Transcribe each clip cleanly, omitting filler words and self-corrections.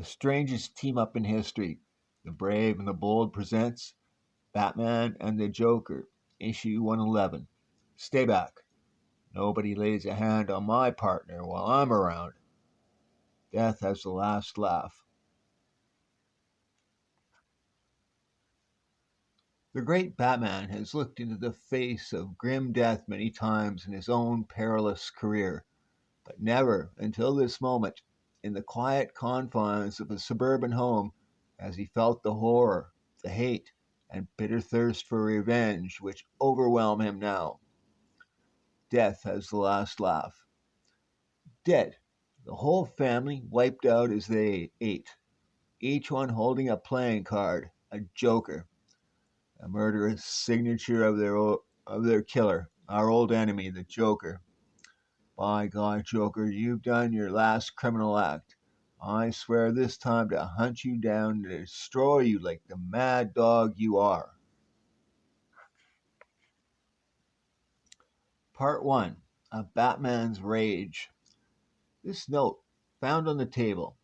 The strangest team up in history. The Brave and the Bold presents Batman and the Joker, issue 111. Stay back. Nobody lays a hand on my partner while I'm around. Death has the last laugh. The great Batman has looked into the face of grim death many times in his own perilous career, but never until this moment, in the quiet confines of a suburban home, has he felt the horror, the hate, and bitter thirst for revenge which overwhelm him now. Death has the last laugh. Dead. The whole family wiped out as they ate, each one holding a playing card, a joker, a murderous signature of their killer, our old enemy, the Joker. By God, Joker, you've done your last criminal act. I swear this time to hunt you down and destroy you like the mad dog you are. Part 1. A Batman's Rage. This note, found on the table.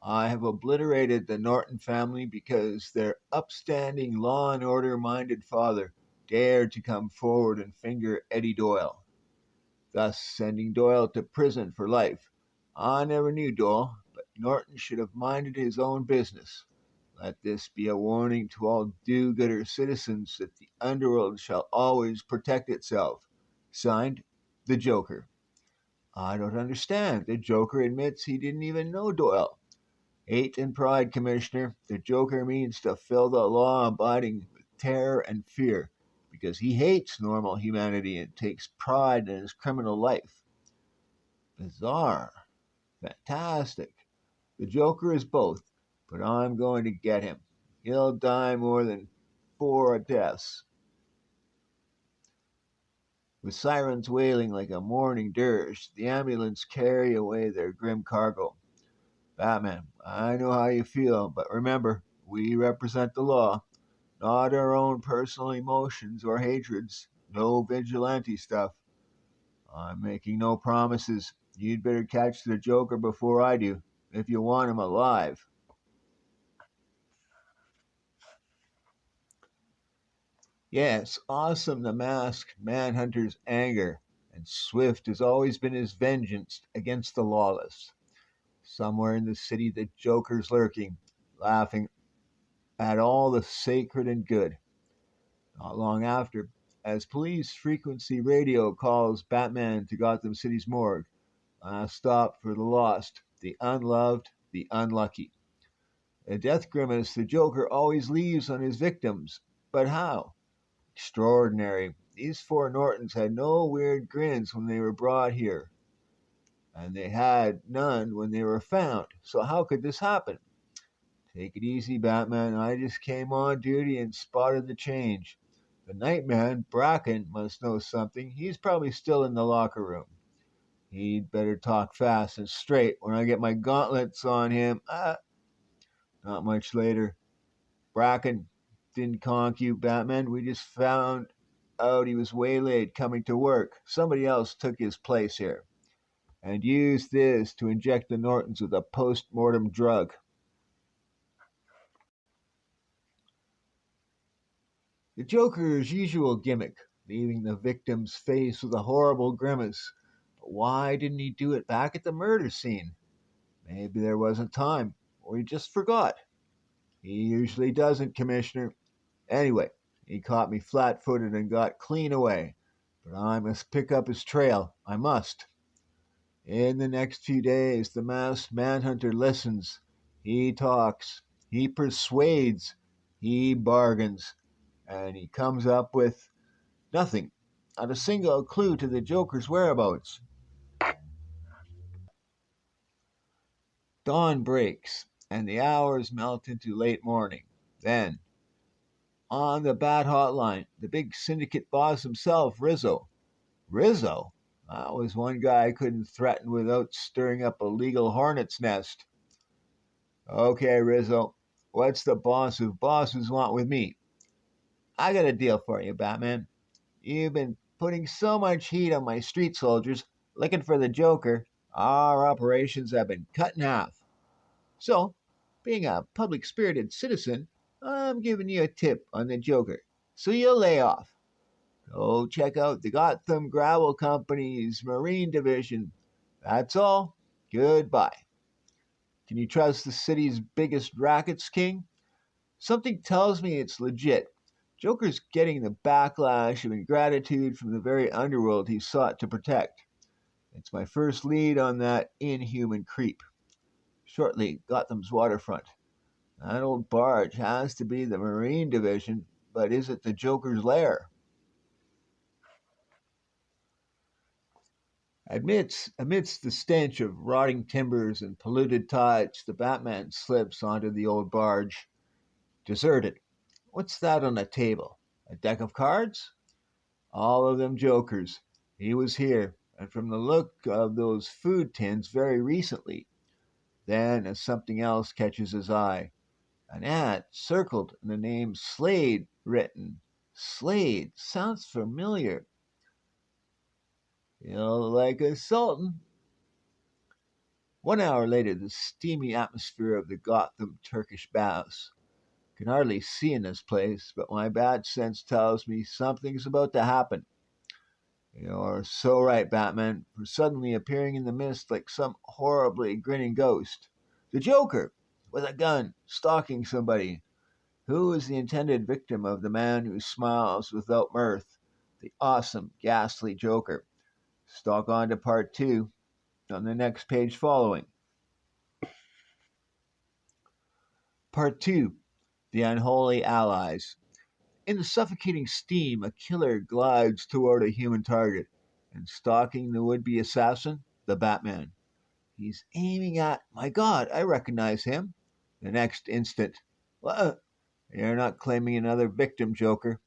I have obliterated the Norton family because their upstanding law and order minded father dared to come forward and finger Eddie Doyle, thus sending Doyle to prison for life. I never knew Doyle, but Norton should have minded his own business. Let this be a warning to all do-gooder citizens that the underworld shall always protect itself. Signed, The Joker. I don't understand. The Joker admits he didn't even know Doyle. Hate and pride, Commissioner. The Joker means to fill the law abiding with terror and fear because he hates normal humanity and takes pride in his criminal life. Bizarre. Fantastic. The Joker is both, but I'm going to get him. He'll die more than four deaths. With sirens wailing like a morning dirge, the ambulance carry away their grim cargo. Batman, I know how you feel, but remember, we represent the law, not our own personal emotions or hatreds. No vigilante stuff. I'm making no promises. You'd better catch the Joker before I do, if you want him alive. Yes, awesome the masked manhunter's anger, and swift has always been his vengeance against the lawless. Somewhere in the city the Joker's lurking, laughing at all the sacred and good. Not long after, as police frequency radio calls Batman to Gotham City's morgue, last stop for the lost, the unloved, the unlucky. A death grimace the Joker always leaves on his victims. But how? Extraordinary. These four Nortons had no weird grins when they were brought here, and they had none when they were found. So how could this happen? Take it easy, Batman. I just came on duty and spotted the change. The Nightman, Bracken, must know something. He's probably still in the locker room. He'd better talk fast and straight when I get my gauntlets on him. Not much later. Bracken didn't conk you, Batman. We just found out he was waylaid coming to work. Somebody else took his place here and used this to inject the Nortons with a post mortem drug. The Joker's usual gimmick, leaving the victim's face with a horrible grimace. But why didn't he do it back at the murder scene? Maybe there wasn't time, or he just forgot. He usually doesn't, Commissioner. Anyway, he caught me flat footed and got clean away. But I must pick up his trail. I must. In the next few days, the masked manhunter listens. He talks. He persuades. He bargains. And he comes up with nothing. Not a single clue to the Joker's whereabouts. Dawn breaks, and the hours melt into late morning. Then, on the Bat Hotline, the big syndicate boss himself, Rizzo. Rizzo? That was one guy I couldn't threaten without stirring up a legal hornet's nest. Okay, Rizzo, what's the boss of bosses want with me? I got a deal for you, Batman. You've been putting so much heat on my street soldiers looking for the Joker, our operations have been cut in half. So, Being a public spirited citizen, I'm giving you a tip on the Joker, so you'll lay off. Go check out the Gotham Gravel Company's Marine Division. That's all. Goodbye. Can you trust the city's biggest rackets king? Something tells me it's legit. Joker's getting the backlash of ingratitude from the very underworld he sought to protect. It's my first lead on that inhuman creep. Shortly, Gotham's waterfront. That old barge has to be the Marine Division, but is it the Joker's lair? Amidst the stench of rotting timbers and polluted tides, the Batman slips onto the old barge. Deserted. What's that on the table? A deck of cards? All of them Jokers. He was here, and from the look of those food tins, very recently. Then, as something else catches his eye, an ad circled and the name Slade written. Slade sounds familiar. Feel like a sultan. 1 hour later, the steamy atmosphere of the Gotham Turkish baths. Can hardly see in this place, but my bad sense tells me something's about to happen. You're so right, Batman, for suddenly appearing in the mist like some horribly grinning ghost. The Joker, with a gun, stalking somebody. Who is the intended victim of the man who smiles without mirth? The awesome, ghastly Joker. Stalk on to part 2 on the next page following. Part 2: The Unholy Allies. In the suffocating steam, a killer glides toward a human target, and stalking the would be assassin, the Batman. He's aiming at. My God, I recognize him. The next instant. What? You're not claiming another victim, Joker.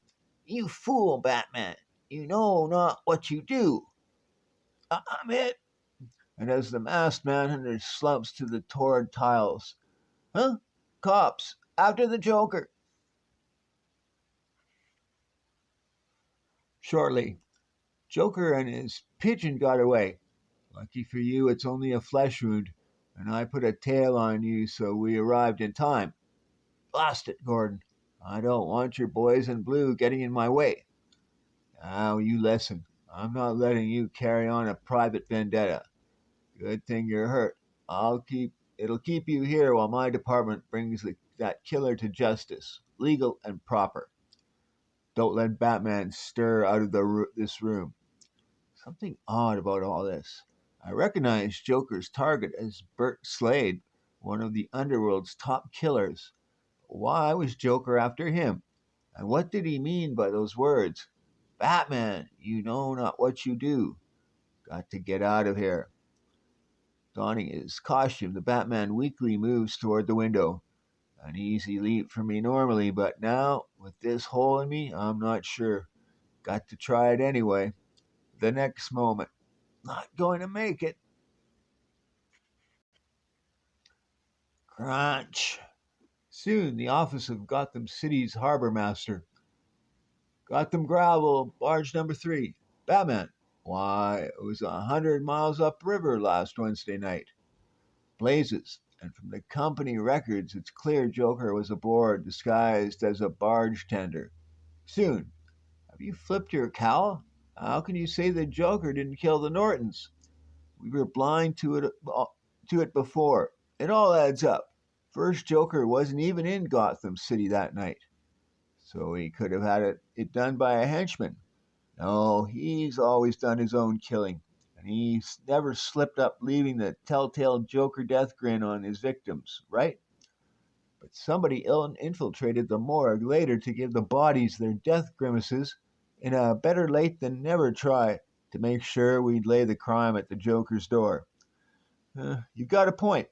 You fool, Batman. You know not what you do. I'm hit. And as the masked manhunter slumps to the torn tiles. Huh? Cops, after the Joker. Shortly, Joker and his pigeon got away. Lucky for you, it's only a flesh wound, and I put a tail on you so we arrived in time. Blast it, Gordon. I don't want your boys in blue getting in my way. Now you listen. I'm not letting you carry on a private vendetta. Good thing you're hurt. It'll keep you here while my department brings that killer to justice, legal and proper. Don't let Batman stir out of this room. Something odd about all this. I recognize Joker's target as Bert Slade, one of the underworld's top killers. Why was Joker after him? And what did he mean by those words? Batman, you know not what you do. Got to get out of here. Donning his costume, the Batman weakly moves toward the window. An easy leap for me normally, but now, with this hole in me, I'm not sure. Got to try it anyway. The next moment. Not going to make it. Crunch. Soon, the office of Gotham City's harbor master. Gotham Gravel, barge number 3. Batman. Why, it was 100 miles upriver last Wednesday night. Blazes, and from the company records, it's clear Joker was aboard disguised as a barge tender. Soon. Have you flipped your cowl? How can you say the Joker didn't kill the Nortons? We were blind to it before. It all adds up. First Joker wasn't even in Gotham City that night, so he could have had it done by a henchman. No, he's always done his own killing, and he's never slipped up leaving the telltale Joker death grin on his victims, right? But somebody infiltrated the morgue later to give the bodies their death grimaces in a better late than never try to make sure we'd lay the crime at the Joker's door. You've got a point.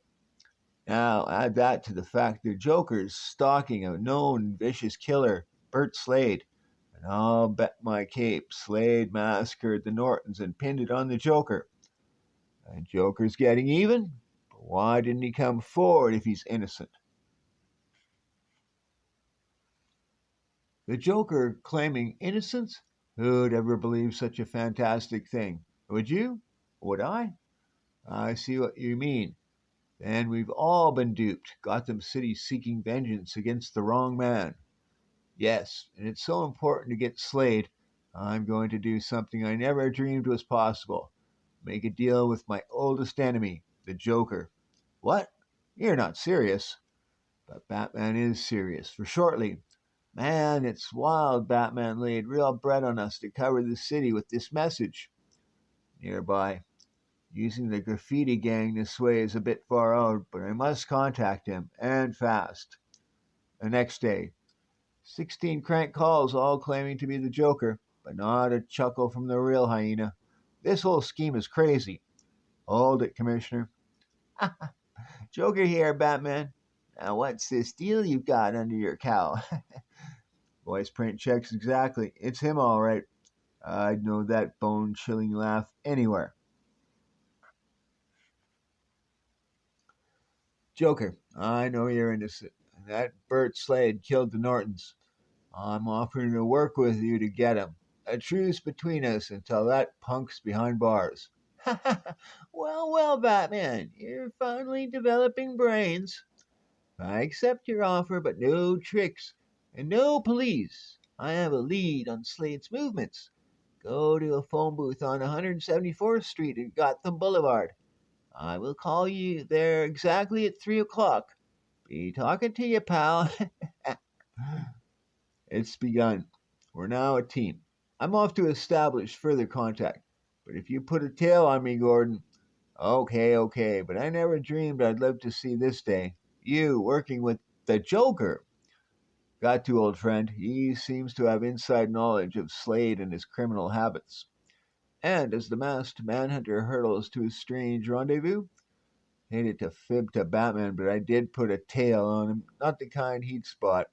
Now add that to the fact the Joker's stalking a known vicious killer, Bert Slade, and I'll bet my cape Slade massacred the Nortons and pinned it on the Joker. The Joker's getting even? But why didn't he come forward if he's innocent? The Joker claiming innocence? Who'd ever believe such a fantastic thing? Would you? Would I? I see what you mean. Then we've all been duped. Gotham City seeking vengeance against the wrong man. Yes, and it's so important to get Slade. I'm going to do something I never dreamed was possible. Make a deal with my oldest enemy, the Joker. What? You're not serious. But Batman is serious. For shortly, man, it's wild Batman laid real bread on us to cover the city with this message. Nearby, using the graffiti gang this way is a bit far out, but I must contact him, and fast. The next day, 16 crank calls all claiming to be the Joker, but not a chuckle from the real hyena. This whole scheme is crazy. Hold it, Commissioner. Joker here, Batman. Now, what's this deal you've got under your cowl? Voice print checks exactly. It's him, all right. I'd know that bone chilling laugh anywhere. Joker, I know you're innocent. That Bert Slade killed the Nortons. I'm offering to work with you to get him. A truce between us until that punk's behind bars. Well, well, Batman, you're finally developing brains. I accept your offer, but no tricks and no police. I have a lead on Slade's movements. Go to a phone booth on 174th Street and Gotham Boulevard. I will call you there exactly at 3 o'clock. Be talking to you, pal. It's begun. We're now a team. I'm off to establish further contact. But if you put a tail on me, Gordon, okay, okay, but I never dreamed I'd live to see this day. You working with the Joker. Got to, old friend. He seems to have inside knowledge of Slade and his criminal habits. And as the masked manhunter hurtles to his strange rendezvous, hated to fib to Batman, but I did put a tail on him, not the kind he'd spot.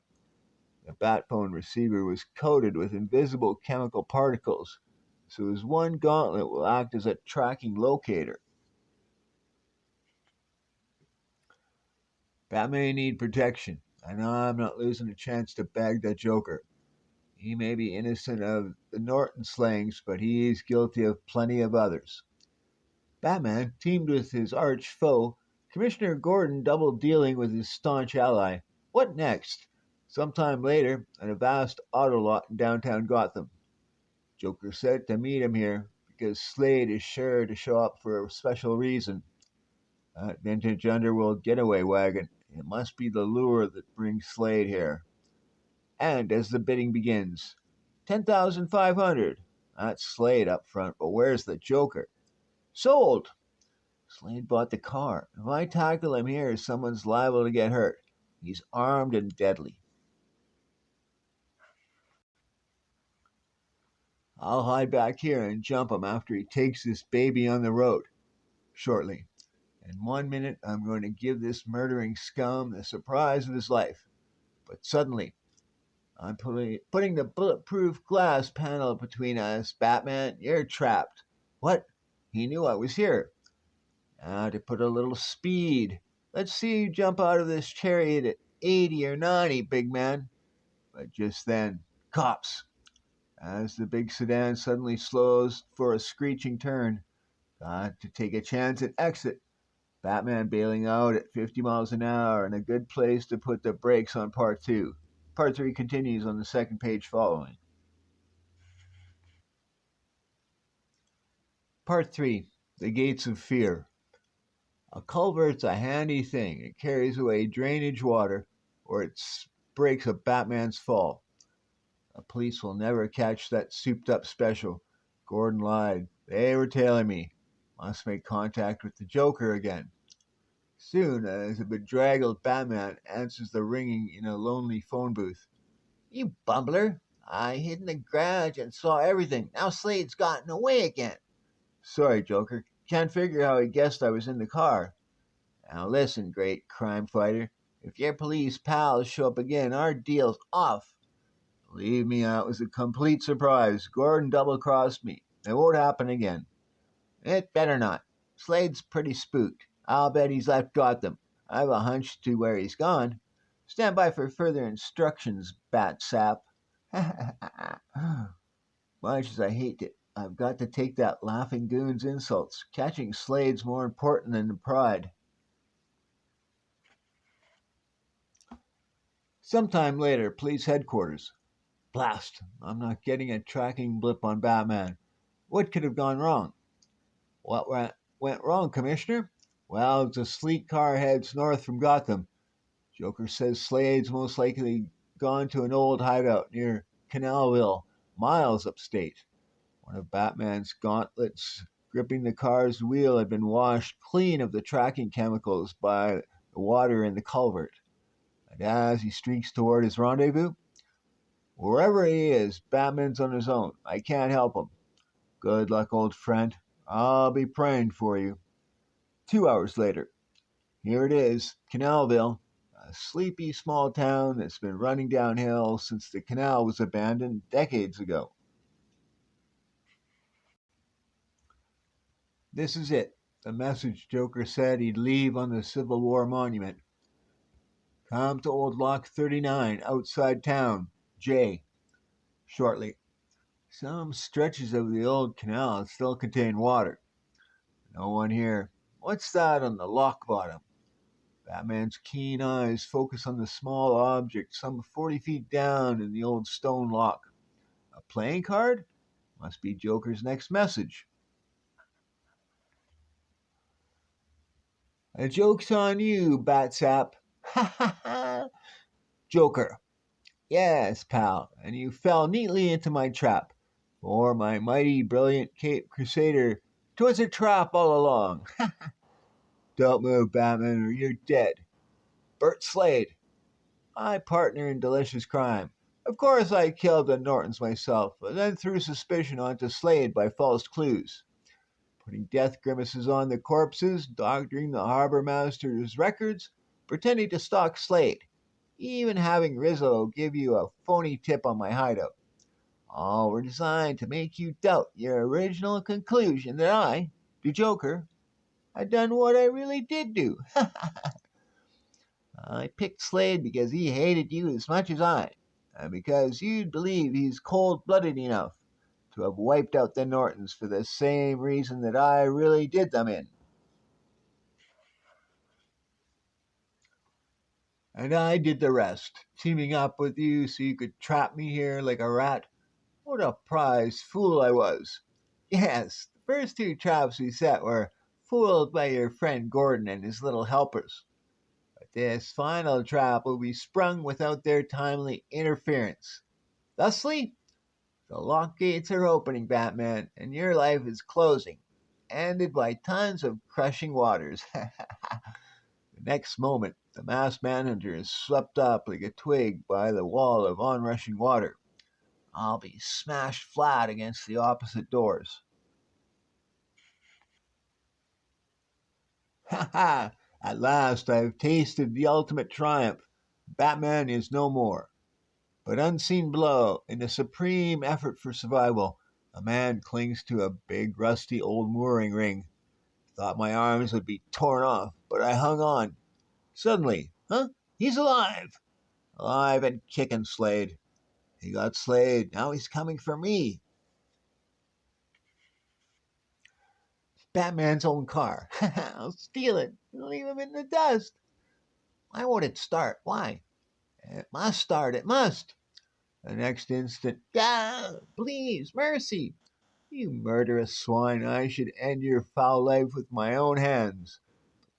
The Batphone receiver was coated with invisible chemical particles, so his one gauntlet will act as a tracking locator. Batman need protection, and I'm not losing a chance to bag the Joker. He may be innocent of the Norton slayings, but he's guilty of plenty of others. Batman teamed with his arch foe, Commissioner Gordon double dealing with his staunch ally. What next? Sometime later, at a vast auto lot in downtown Gotham. Joker said to meet him here because Slade is sure to show up for a special reason. That vintage underworld getaway wagon. It must be the lure that brings Slade here. And as the bidding begins, 10,500. That's Slade up front, but where's the Joker? Sold! Slade bought the car. If I tackle him here, someone's liable to get hurt. He's armed and deadly. I'll hide back here and jump him after he takes this baby on the road. Shortly. In 1 minute, I'm going to give this murdering scum the surprise of his life. But suddenly, I'm putting the bulletproof glass panel between us. Batman, you're trapped. What? He knew I was here. Now to put a little speed. Let's see you jump out of this chariot at 80 or 90, big man. But just then, cops. As the big sedan suddenly slows for a screeching turn, got to take a chance and exit. Batman bailing out at 50 miles an hour and a good place to put the brakes on part two. Part three continues on the second page following. Part three, The Gates of Fear. A culvert's a handy thing. It carries away drainage water, or it breaks a Batman's fall. The police will never catch that souped up special. Gordon lied. They were tailing me. Must make contact with the Joker again. Soon, as a bedraggled Batman answers the ringing in a lonely phone booth. You bumbler! I hid in the garage and saw everything. Now Slade's gotten away again. Sorry, Joker. Can't figure how he guessed I was in the car. Now listen, great crime fighter. If your police pals show up again, our deal's off. Believe me, that was a complete surprise. Gordon double crossed me. It won't happen again. It better not. Slade's pretty spooked. I'll bet he's left Gotham. I've a hunch to where he's gone. Stand by for further instructions, Bat Sap. Much as I hate it, I've got to take that laughing goon's insults. Catching Slade's more important than the pride. Sometime later, police headquarters. Blast! I'm not getting a tracking blip on Batman. What could have gone wrong? Went wrong, Commissioner? Well, it's a sleek car heads north from Gotham. Joker says Slade's most likely gone to an old hideout near Canalville, miles upstate. One of Batman's gauntlets gripping the car's wheel had been washed clean of the tracking chemicals by the water in the culvert. And as he streaks toward his rendezvous, wherever he is, Batman's on his own. I can't help him. Good luck, old friend. I'll be praying for you. 2 hours later, here it is, Canalville, a sleepy small town that's been running downhill since the canal was abandoned decades ago. This is it. The message Joker said he'd leave on the Civil War monument. Come to Old Lock 39, outside town. J. Shortly. Some stretches of the old canal still contain water. No one here. What's that on the lock bottom? Batman's keen eyes focus on the small object some 40 feet down in the old stone lock. A playing card? Must be Joker's next message. A joke's on you, Batsap. Ha ha ha! Joker. Yes, pal, and you fell neatly into my trap. For my mighty, brilliant Cape Crusader, 'twas a trap all along. Don't move, Batman, or you're dead. Bert Slade, my partner in delicious crime. Of course, I killed the Nortons myself, but then threw suspicion onto Slade by false clues. Putting death grimaces on the corpses, doctoring the harbor master's records, pretending to stalk Slade, even having Rizzo give you a phony tip on my hideout. All were designed to make you doubt your original conclusion that I, the Joker, had done what I really did do. I picked Slade because he hated you as much as I, and because you'd believe he's cold blooded enough to have wiped out the Nortons for the same reason that I really did them in. And I did the rest, teaming up with you so you could trap me here like a rat. What a prize fool I was. Yes, the first two traps we set were fooled by your friend Gordon and his little helpers. But this final trap will be sprung without their timely interference. Thusly, the lock gates are opening, Batman, and your life is closing, ended by tons of crushing waters. The next moment, the masked manhunter is swept up like a twig by the wall of onrushing water. I'll be smashed flat against the opposite doors. Ha ha! At last I've tasted the ultimate triumph. Batman is no more. But unseen below, in a supreme effort for survival, a man clings to a big rusty old mooring ring. Thought my arms would be torn off, but I hung on. Suddenly, huh? He's alive! Alive and kicking, Slade. He got Slade, now he's coming for me. Batman's own car. I'll steal it and leave him in the dust. Why won't it start? Why? It must start, it must. The next instant, ah, please, mercy. You murderous swine, I should end your foul life with my own hands.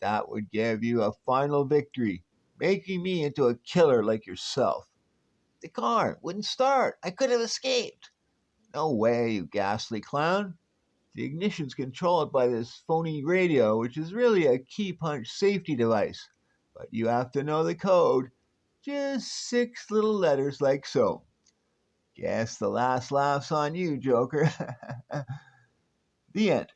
That would give you a final victory, making me into a killer like yourself. The car wouldn't start. I could have escaped. No way, you ghastly clown. The ignition's controlled by this phony radio, which is really a key punch safety device. But you have to know the code. Just 6 little letters like so. Guess the last laugh's on you, Joker. The end.